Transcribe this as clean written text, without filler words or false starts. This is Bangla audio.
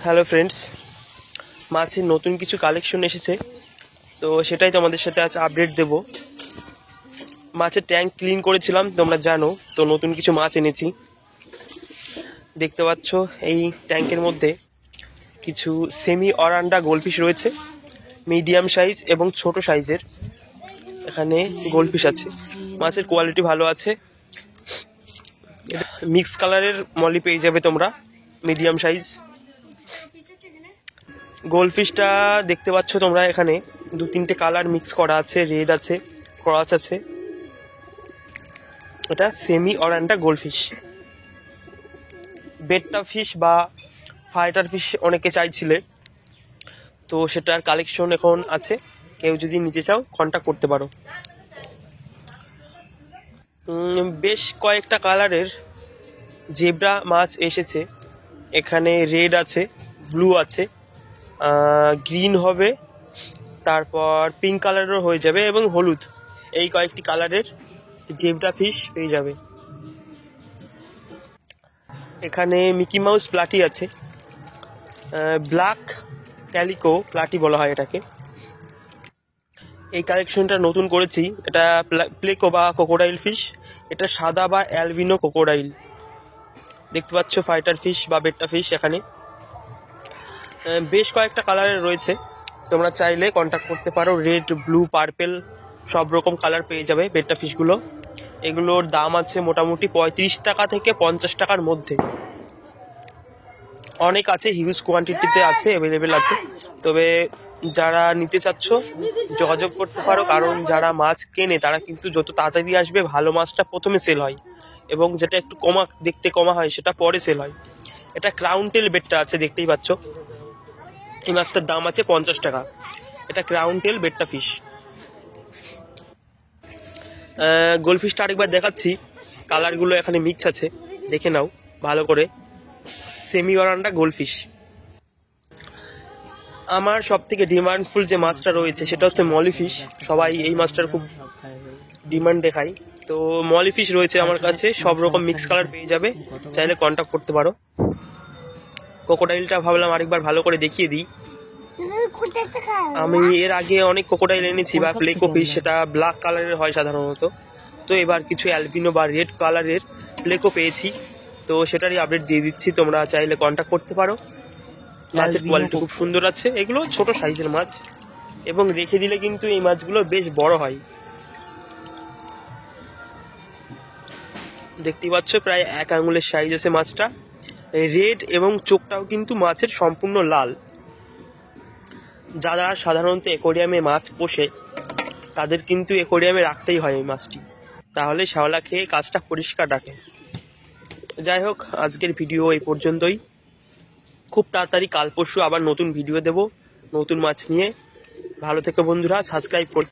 হ্যালো ফ্রেন্ডস, মাছের নতুন কিছু কালেকশন এসেছে, তো সেটাই তোমাদের সাথে আজ আপডেট দেব। মাছের ট্যাঙ্ক ক্লিন করেছিলাম, তোমরা জানো তো। নতুন কিছু মাছ এনেছি, দেখতে পাচ্ছ। এই ট্যাঙ্কের মধ্যে কিছু সেমি অরান্ডা গোলফিশ রয়েছে, মিডিয়াম সাইজ এবং ছোট সাইজের। এখানে গোলফিশ আছে, মাছের কোয়ালিটি ভালো আছে। মিক্স কালারের মলি পেয়ে যাবে তোমরা, মিডিয়াম সাইজ। গোলফিশটা দেখতে পাচ্ছ তোমরা, এখানে 2-3টে কালার মিক্স করা আছে, রেড আছে, ক্রস আছে। এটা সেমি অরান্ডা গোলফিশ। বেট্টা ফিশ বা ফাইটার ফিশ অনেকে চাইছিলে, তো সেটার কালেকশন এখন আছে। কেউ যদি নিতে চাও কন্ট্যাক্ট করতে পারো। বেশ কয়েকটা কালারের জেব্রা মাছ এসেছে। এখানে রেড আছে, ব্লু আছে, গ্রিন হবে, তারপর পিঙ্ক কালারেরও হয়ে যাবে এবং হলুদ। এই কয়েকটি কালারের জেব্রা ফিশ পেয়ে যাবে। এখানে মিকি মাউস প্লাটি আছে, ব্ল্যাক ক্যালিকো প্লাটি বলা হয় এটাকে। এই কালেকশনটা নতুন করেছি। এটা প্লেকো বা ক্রোকোডাইল ফিশ। এটা সাদা বা অ্যালবিনো ক্রোকোডাইল। দেখতে পাচ্ছ ফাইটার ফিশ বা বেট্টা ফিশ। এখানে বেশ কয়েকটা কালারের রয়েছে, তোমরা চাইলে কন্ট্যাক্ট করতে পারো। রেড, ব্লু, পার্পেল সব রকম কালার পেয়ে যাবে বেট্টা ফিশগুলো। এগুলোর দাম আছে মোটামুটি 35 টাকা থেকে 50 টাকার মধ্যে। অনেক আছে, হিউজ কোয়ান্টিটিতে আছে, অ্যাভেলেবেল আছে। তবে যারা নিতে চাচ্ছ যোগাযোগ করতে পারো, কারণ যারা মাছ কেনে তারা কিন্তু যত তাড়াতাড়ি আসবে ভালো মাছটা প্রথমে সেল হয়, এবং যেটা একটু কমা দেখতে কমা হয় সেটা পরে সেল হয়। এটা ক্রাউন টেল বেটটা আছে, দেখতেই পাচ্ছ। এই মাছটার দাম আছে 50 টাকা। এটা ক্রাউন টেল বেটটা ফিশ। গোলফিশটা আরেকবার দেখাচ্ছি, কালারগুলো এখানে মিক্স আছে, দেখে নাও ভালো করে। Semi অরান্ডা goldfish. আমার সব থেকে ডিমান্ডফুল যে মাছটা রয়েছে সেটা হচ্ছে মলি ফিশ। সবাই এই মাছটার খুব ডিমান্ড দেখায়, তো মলি ফিশ রয়েছে আমার কাছে। সব রকম মিক্স কালার পেয়ে যাবে, চাইলে কন্ট্যাক্ট করতে পারো। ক্রোকোডাইলটা ভাবলাম আরেকবার ভালো করে দেখিয়ে দিই। আমি এর আগে অনেক ক্রোকোডাইল এনেছি বা প্লেকো ফিশ, সেটা ব্ল্যাক কালারের হয় সাধারণত। তো এবার কিছু অ্যালবিনো বা রেড কালারের প্লেকো পেয়েছি, তো সেটারই আপডেট দিয়ে দিচ্ছি। তোমরা চাইলে কন্ট্যাক্ট করতে পারো। মাছের কোয়ালিটি খুব সুন্দর আছে। এগুলো ছোট সাইজের মাছ, এবং রেখে দিলে কিন্তু এই মাছগুলো বেশ বড় হয়। দেখতেই পাচ্ছ, প্রায় 1 আঙুলের সাইজ আছে মাছটা। রেড এবং চোখটাও কিন্তু মাছের সম্পূর্ণ লাল। যারা সাধারণত অ্যাকোয়ারিয়ামে মাছ পোষে তাদের কিন্তু অ্যাকোয়ারিয়ামে রাখতেই হয় এই মাছটি, তাহলে শ্যাওলা খেয়ে কাজটা পরিষ্কার রাখে। যাই হোক, আজকের ভিডিও এই পর্যন্তই। খুব তাড়াতাড়ি কাল পরশু আবার নতুন ভিডিও দেব নতুন মাছ নিয়ে। ভালো থেকো বন্ধুরা, সাবস্ক্রাইব করতে